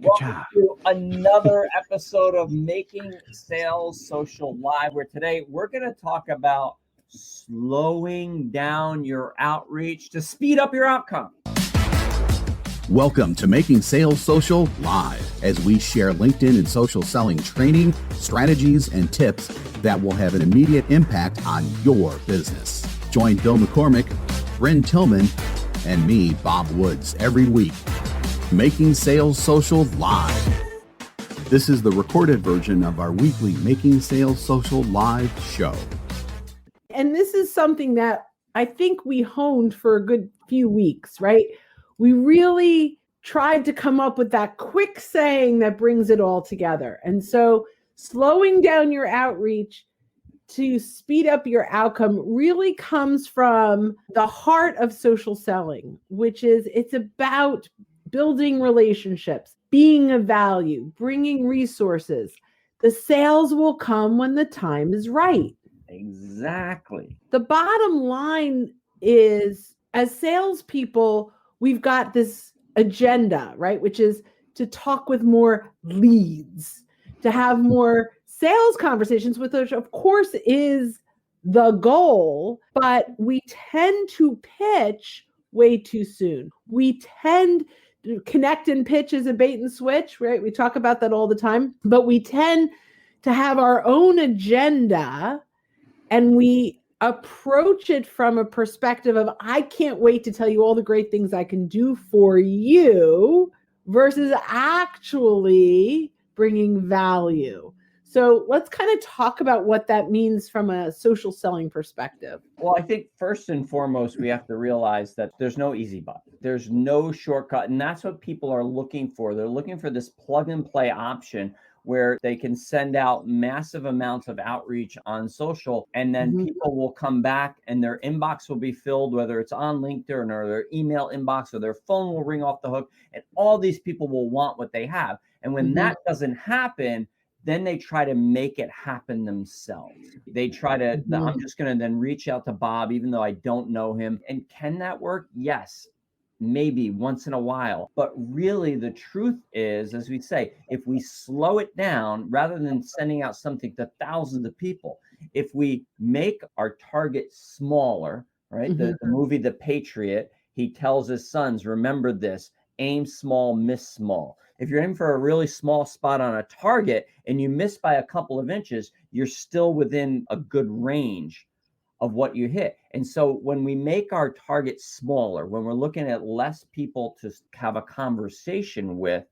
Good job. To another episode of Making Sales Social Live, where today we're going to talk about slowing down your outreach to speed up your outcome. Welcome to Making Sales Social Live, as we share LinkedIn and social selling training, strategies, and tips that will have an immediate impact on your business. Join Bill McCormick, Brynne Tillman, and me, Bob Woods, every week. Making Sales Social Live. This is the recorded version of our weekly Making Sales Social Live show. And this is something that I think we honed for a good few weeks, right? We really tried to come up with that quick saying that brings it all together. And so slowing down your outreach to speed up your outcome really comes from the heart of social selling, which is it's about building relationships, being of value, bringing resources. The sales will come when the time is right. Exactly. The bottom line is, as salespeople, we've got this agenda, right? Which is to talk with more leads, to have more sales conversations, with which of course is the goal, but we tend to pitch way too soon. We tend to connect and pitch as a bait and switch, right? We talk about that all the time, but we tend to have our own agenda and we approach it from a perspective of, I can't wait to tell you all the great things I can do for you, versus actually bringing value. So let's kind of talk about what that means from a social selling perspective. Well, I think first and foremost, we have to realize that there's no easy button. There's no shortcut. And that's what people are looking for. They're looking for this plug and play option where they can send out massive amounts of outreach on social, and then people will come back and their inbox will be filled, whether it's on LinkedIn or their email inbox or their phone will ring off the hook, and all these people will want what they have. And when that doesn't happen, then they try to make it happen themselves. They try to, I'm just going to then reach out to Bob, even though I don't know him. And can that work? Yes, maybe once in a while. But really the truth is, as we say, if we slow it down, rather than sending out something to thousands of people, if we make our target smaller, right? The movie, The Patriot, he tells his sons, remember this, aim small, miss small. If you're aiming for a really small spot on a target and you miss by a couple of inches, you're still within a good range of what you hit. And so when we make our target smaller, when we're looking at less people to have a conversation with,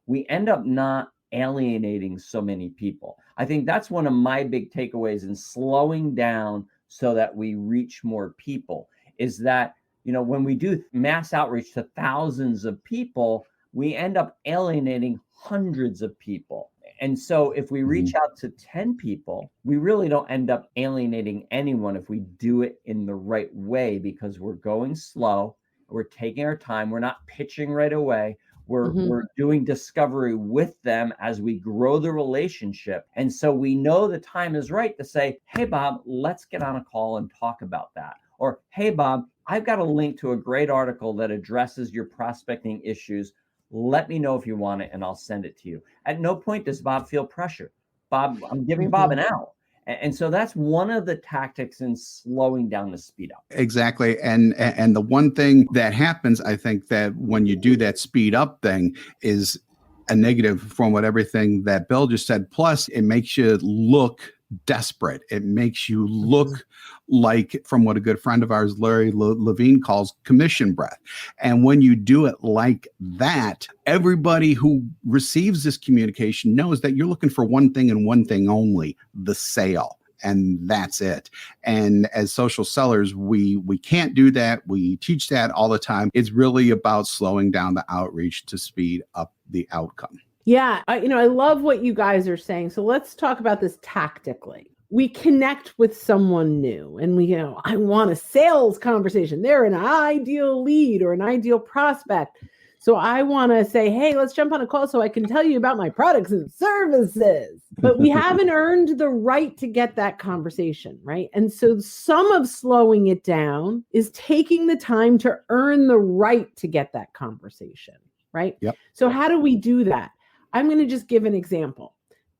we end up not alienating so many people. I think that's one of my big takeaways in slowing down so that we reach more people, is that, you know, when we do mass outreach to thousands of people, we end up alienating hundreds of people. And so if we reach out to 10 people, we really don't end up alienating anyone if we do it in the right way, because we're going slow, we're taking our time, we're not pitching right away, we're doing discovery with them as we grow the relationship. And so we know the time is right to say, hey, Bob, let's get on a call and talk about that. Or, hey, Bob, I've got a link to a great article that addresses your prospecting issues. Let me know if you want it and I'll send it to you. At no point does Bob feel pressure. Bob, I'm giving Bob an out. And so that's one of the tactics in slowing down the speed up. Exactly. And the one thing that happens, I think, that when you do that speed up thing is a negative from what everything that Bill just said. Plus, it makes you look desperate. It makes you look like, from what a good friend of ours, Larry Levine, calls commission breath. And when you do it like that, everybody who receives this communication knows that you're looking for one thing and one thing only, the sale. And that's it. And as social sellers, we can't do that. We teach that all the time. It's really about slowing down the outreach to speed up the outcome. Yeah, I love what you guys are saying. So let's talk about this tactically. We connect with someone new and I want a sales conversation. They're an ideal lead or an ideal prospect. So I want to say, hey, let's jump on a call so I can tell you about my products and services. But we haven't earned the right to get that conversation, right? And so some of slowing it down is taking the time to earn the right to get that conversation. right? Yep. So how do we do that? I'm going to just give an example.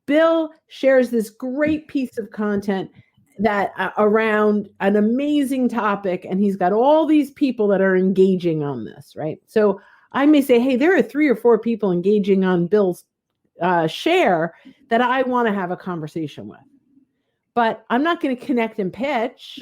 Bill shares this great piece of content that around an amazing topic, and he's got all these people that are engaging on this, right? So I may say, hey, there are 3 or 4 people engaging on Bill's share that I want to have a conversation with, but I'm not going to connect and pitch.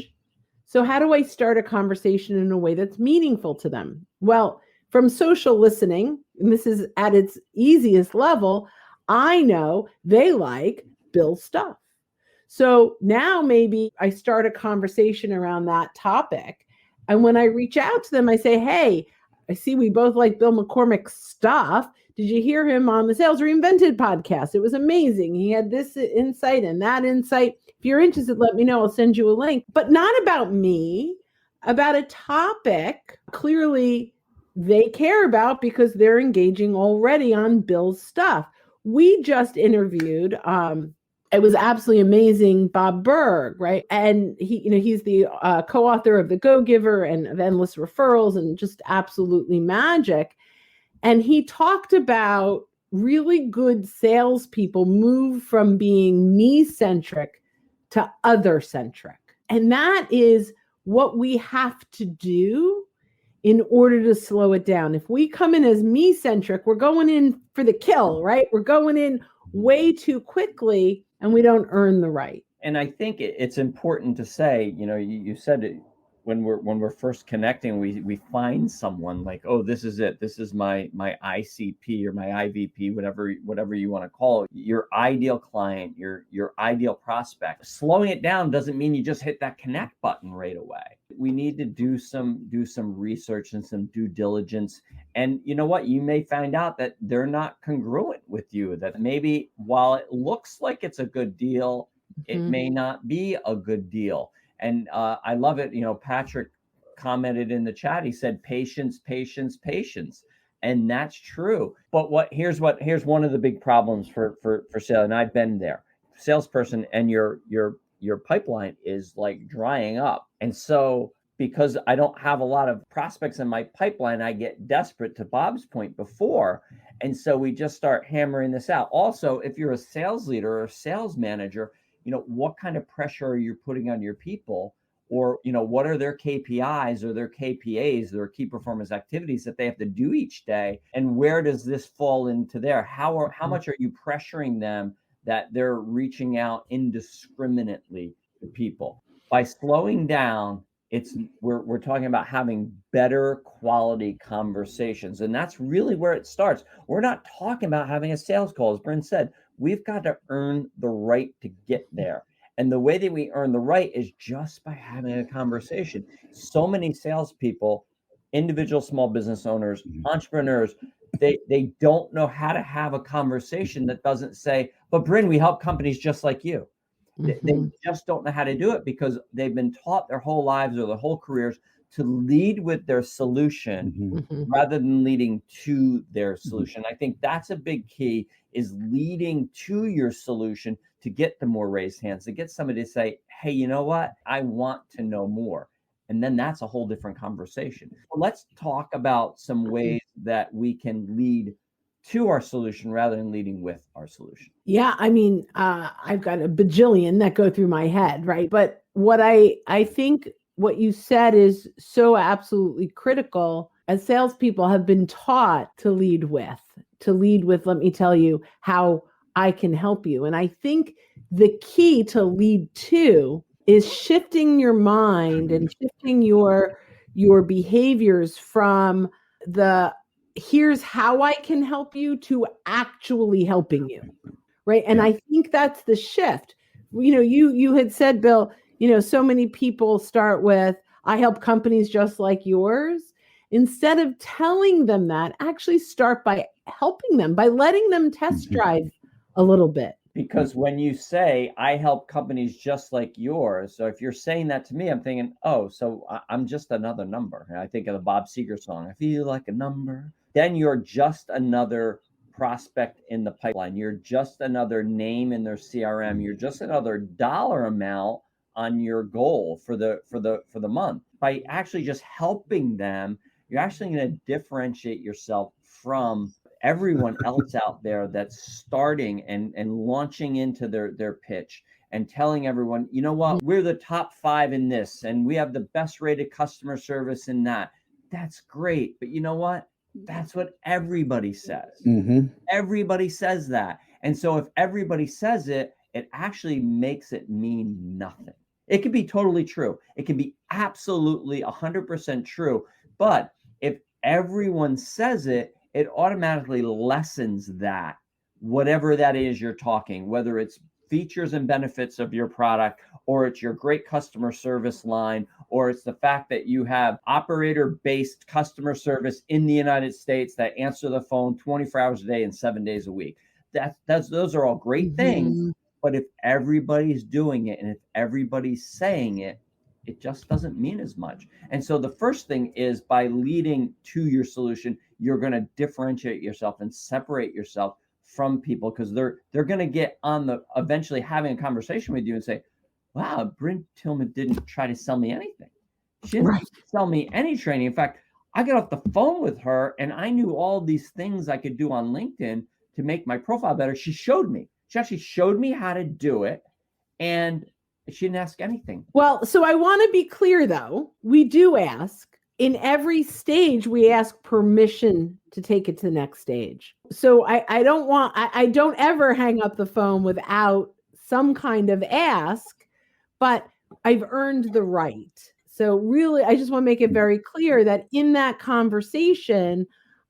So how do I start a conversation in a way that's meaningful to them? Well, from social listening, and this is at its easiest level, I know they like Bill's stuff. So now maybe I start a conversation around that topic. And when I reach out to them, I say, hey, I see we both like Bill McCormick's stuff. Did you hear him on the Sales Reinvented podcast? It was amazing. He had this insight and that insight. If you're interested, let me know. I'll send you a link. But not about me, about a topic clearly they care about because they're engaging already on Bill's stuff. We just interviewed, it was absolutely amazing, Bob Berg, right? And he's the co-author of The Go-Giver and of Endless Referrals, and just absolutely magic. And he talked about really good salespeople move from being me-centric to other-centric. And that is what we have to do in order to slow it down. If we come in as me-centric, we're going in for the kill, right? We're going in way too quickly, and we don't earn the right. And I think it's important to say, you said it when we're first connecting, we find someone like, oh, this is it. This is my ICP or my IVP, whatever you want to call it, your ideal client, your ideal prospect. Slowing it down doesn't mean you just hit that connect button right away. We need to do some research and some due diligence. And you know what? You may find out that they're not congruent with you, that maybe while it looks like it's a good deal, it may not be a good deal. And I love it. Patrick commented in the chat. He said, patience, patience, patience. And that's true. But here's one of the big problems for sale. And I've been there. Salesperson, and your pipeline is like drying up. And so because I don't have a lot of prospects in my pipeline, I get desperate, to Bob's point before. And so we just start hammering this out. Also, if you're a sales leader or a sales manager, what kind of pressure are you putting on your people? Or, what are their KPIs or their KPAs, their key performance activities that they have to do each day? And where does this fall into there? How much are you pressuring them that they're reaching out indiscriminately to people? By slowing down, we're talking about having better quality conversations. And that's really where it starts. We're not talking about having a sales call. As Brynne said, we've got to earn the right to get there. And the way that we earn the right is just by having a conversation. So many salespeople, individual small business owners, entrepreneurs, they don't know how to have a conversation that doesn't say, but Brynne, we help companies just like you. They just don't know how to do it because they've been taught their whole lives or their whole careers to lead with their solution rather than leading to their solution. I think that's a big key, is leading to your solution to get the more raised hands, to get somebody to say, hey, you know what? I want to know more. And then that's a whole different conversation. So let's talk about some ways that we can lead to our solution rather than leading with our solution. Yeah, I mean, I've got a bajillion that go through my head, right? But what I think what you said is so absolutely critical. As salespeople have been taught to lead with, let me tell you how I can help you. And I think the key to lead to is shifting your mind and shifting your behaviors from the here's how I can help you to actually helping you. Right. And I think that's the shift. You had said, Bill, so many people start with, I help companies just like yours. Instead of telling them that, actually start by helping them, by letting them test drive a little bit. Because when you say, I help companies just like yours, so if you're saying that to me, I'm thinking, oh, so I'm just another number. And I think of the Bob Seger song, I feel like a number. Then you're just another prospect in the pipeline. You're just another name in their CRM. You're just another dollar amount on your goal for the month. By actually just helping them, you're actually going to differentiate yourself from everyone else out there that's starting and launching into their pitch and telling everyone, you know what, we're the top 5 in this, and we have the best rated customer service in that. That's great. But you know what? That's what everybody says. Everybody says that. And so if everybody says it, it actually makes it mean nothing. It could be totally true. It can be absolutely 100% true. But if everyone says it, it automatically lessens that, whatever that is you're talking, whether it's features and benefits of your product, or it's your great customer service line, or it's the fact that you have operator-based customer service in the United States that answer the phone 24 hours a day and 7 days a week. Those are all great things. But if everybody's doing it and if everybody's saying it, it just doesn't mean as much. And so the first thing is, by leading to your solution, you're going to differentiate yourself and separate yourself from people, because they're going to get on the eventually having a conversation with you and say, wow, Brynne Tillman didn't try to sell me anything. She didn't sell me any training. In fact, I got off the phone with her and I knew all these things I could do on LinkedIn to make my profile better. She showed me. She actually showed me how to do it, and she didn't ask anything. Well, so I want to be clear, though. We do ask. In every stage, we ask permission to take it to the next stage. So I don't ever hang up the phone without some kind of ask, but I've earned the right. So really, I just want to make it very clear that in that conversation,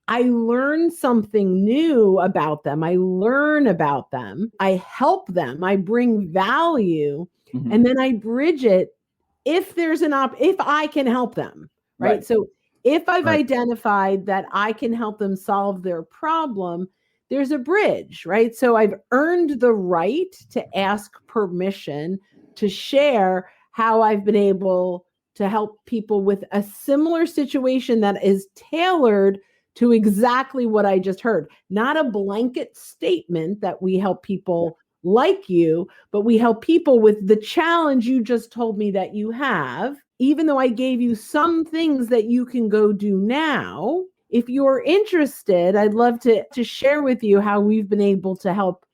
I learn something new about them. I learn about them. I help them. I bring value, and then I bridge it if there's if I can help them, right? So if I've identified that I can help them solve their problem, there's a bridge, right? So I've earned the right to ask permission to share how I've been able to help people with a similar situation that is tailored to exactly what I just heard. Not a blanket statement that we help people like you, but we help people with the challenge you just told me that you have, even though I gave you some things that you can go do now. If you're interested, I'd love to share with you how we've been able to help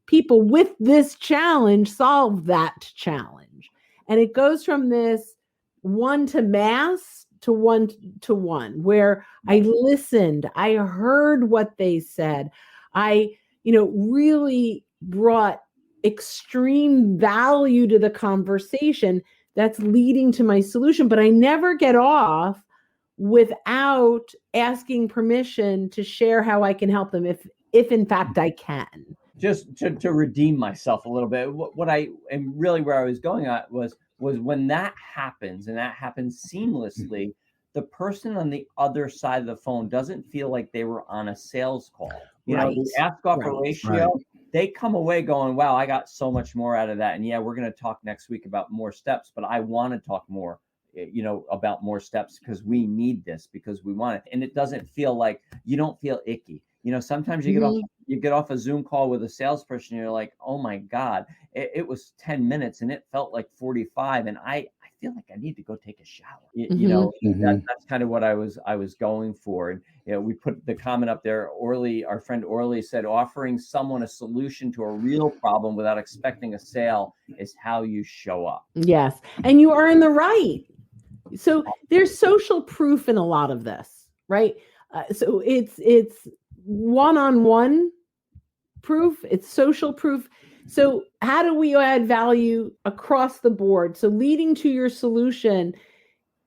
people with this challenge solve that challenge. And it goes from this one to mass to one to one, where I listened, I heard what they said. I, really brought extreme value to the conversation that's leading to my solution, but I never get off without asking permission to share how I can help them, if in fact I can. Just to redeem myself a little bit, what I and really where I was going at was when that happens, and that happens seamlessly, the person on the other side of the phone doesn't feel like they were on a sales call. The ask offer ratio, they come away going, wow, I got so much more out of that. And yeah, we're going to talk next week about more steps, but I want to talk more, about more steps, because we need this, because we want it. And it doesn't feel like, you don't feel icky. Sometimes you get off a Zoom call with a salesperson, and you're like, oh my God, it was 10 minutes and it felt like 45. And I feel like I need to go take a shower. That's kind of what I was going for. And we put the comment up there. Our friend Orly said, offering someone a solution to a real problem without expecting a sale is how you show up. Yes. And you earn the right. So there's social proof in a lot of this, right? So it's one-on-one proof, it's social proof. So how do we add value across the board? So leading to your solution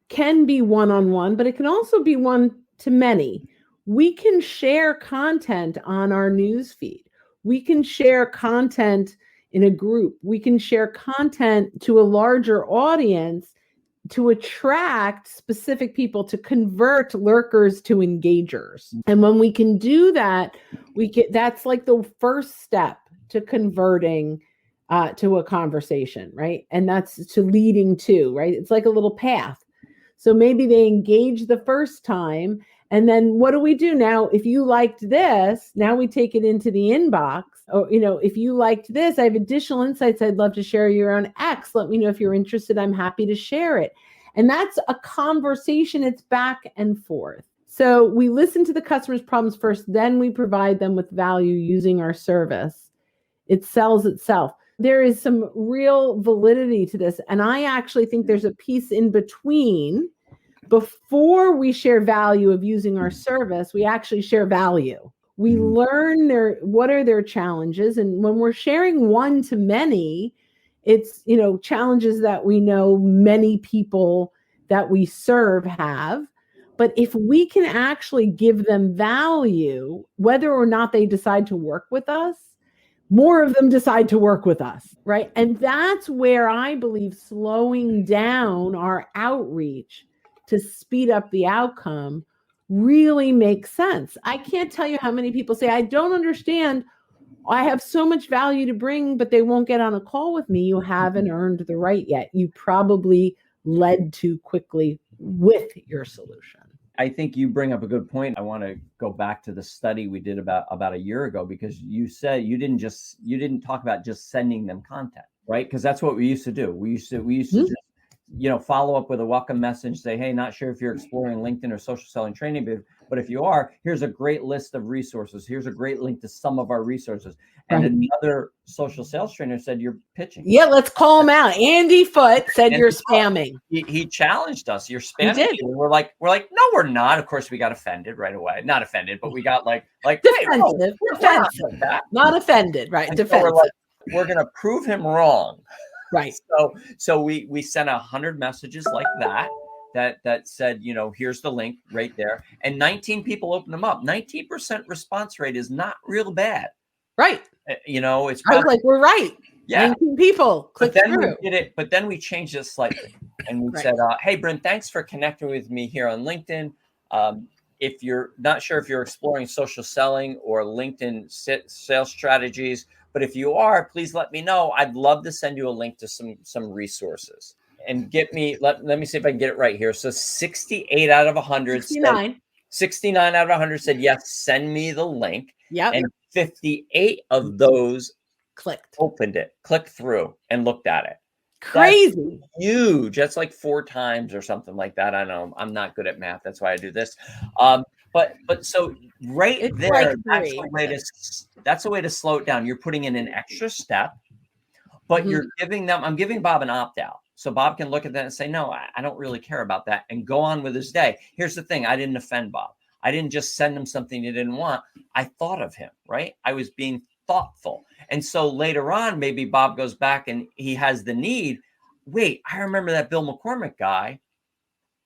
can be one-on-one, but it can also be one to many. We can share content on our newsfeed. We can share content in a group. We can share content to a larger audience to attract specific people, to convert lurkers to engagers. And when we can do that, that's like the first step to converting to a conversation, right? And that's to leading to, right? It's like a little path. So maybe they engage the first time, and then what do we do now? If you liked this, now we take it into the inbox. Or, if you liked this, I have additional insights I'd love to share you on X. Let me know if you're interested. I'm happy to share it. And that's a conversation. It's back and forth. So we listen to the customer's problems first, then we provide them with value using our service. It sells itself. There is some real validity to this. And I actually think there's a piece in between. Before we share value of using our service, we actually share value. We learn what are their challenges. And when we're sharing one to many, it's, challenges that we know many people that we serve have. But if we can actually give them value, whether or not they decide to work with us, more of them decide to work with us, right? And that's where I believe slowing down our outreach to speed up the outcome really makes sense. I can't tell you how many people say, I don't understand. I have so much value to bring, but they won't get on a call with me. You haven't earned the right yet. You probably led too quickly with your solution. I think you bring up a good point. I want to go back to the study we did about a year ago, because you said you didn't talk about just sending them content, right? Because that's what we used to do. We used to just, follow up with a welcome message, say, hey, not sure if you're exploring LinkedIn or social selling training, but if you are, here's a great list of resources. Here's a great link to some of our resources. And another social sales trainer said, you're pitching. Yeah, let's call him out. Andy Foote said you're spamming. He challenged us. You're spamming. He did. We're like, no, we're not. Of course, we got offended right away. Not offended, but we got like defensive. Defensive. Not offended, right? And defensive. So we're going to prove him wrong. Right. So we sent 100 messages like that said, here's the link right there. And 19 people opened them up. 19% response rate is not real bad. Right. It's probably, I was like, we're right. Yeah. 19 people click through. But then we changed it slightly. And we said, hey, Brynne, thanks for connecting with me here on LinkedIn. If you're not sure if you're exploring social selling or LinkedIn sales strategies, but if you are, please let me know. I'd love to send you a link to some resources. And let me see if I can get it right here. So 68 out of 100 69 out of 100 said, yes, send me the link. Yep. And 58 of those clicked through and looked at it. Crazy. That's huge. That's like 4 times or something like that. I know I'm not good at math. That's why I do this. But so it's there, like that's a way to slow it down. You're putting in an extra step, but you're I'm giving Bob an opt-out. So Bob can look at that and say, no, I don't really care about that, and go on with his day. Here's the thing. I didn't offend Bob. I didn't just send him something he didn't want. I thought of him, right? I was being thoughtful. And so later on, maybe Bob goes back and he has the need. Wait, I remember that Bill McCormick guy.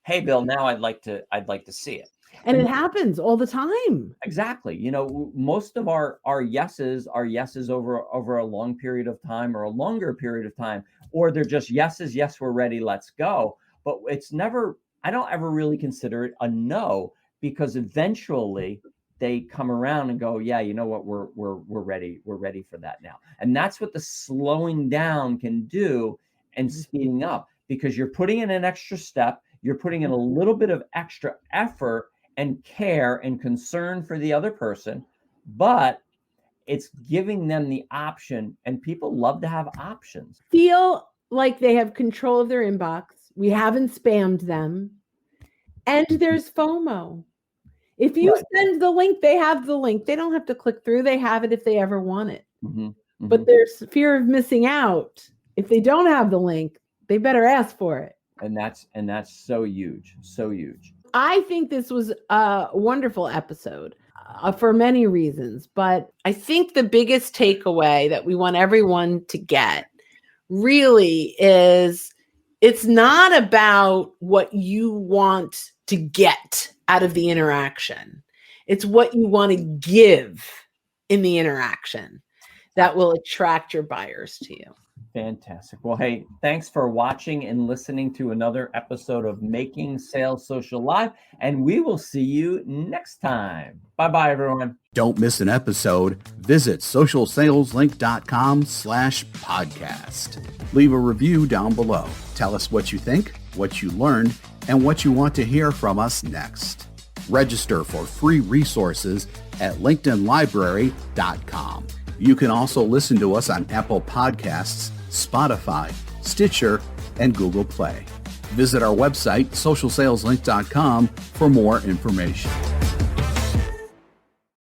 Hey, Bill, now I'd like to see it. And it happens all the time. Exactly. Most of our yeses are yeses over a long period of time or a longer period of time, or they're just yeses. Yes, we're ready. Let's go. But I don't ever really consider it a no, because eventually they come around and go, yeah, you know what? We're ready. We're ready for that now. And that's what the slowing down can do and speeding up, because you're putting in an extra step. You're putting in a little bit of extra effort and care and concern for the other person, but it's giving them the option, and people love to have options. Feel like they have control of their inbox. We haven't spammed them. And there's FOMO. If you send the link, they have the link. They don't have to click through. They have it if they ever want it. But there's fear of missing out. If they don't have the link, they better ask for it. And that's so huge. So huge. I think this was a wonderful episode for many reasons, but I think the biggest takeaway that we want everyone to get really is it's not about what you want to get out of the interaction. It's what you want to give in the interaction that will attract your buyers to you. Fantastic. Well, hey, thanks for watching and listening to another episode of Making Sales Social Live, and we will see you next time. Bye-bye, everyone. Don't miss an episode. Visit socialsaleslink.com/podcast. Leave a review down below. Tell us what you think, what you learned, and what you want to hear from us next. Register for free resources at linkedinlibrary.com. You can also listen to us on Apple Podcasts, Spotify, Stitcher, and Google Play. Visit our website, socialsaleslink.com, for more information.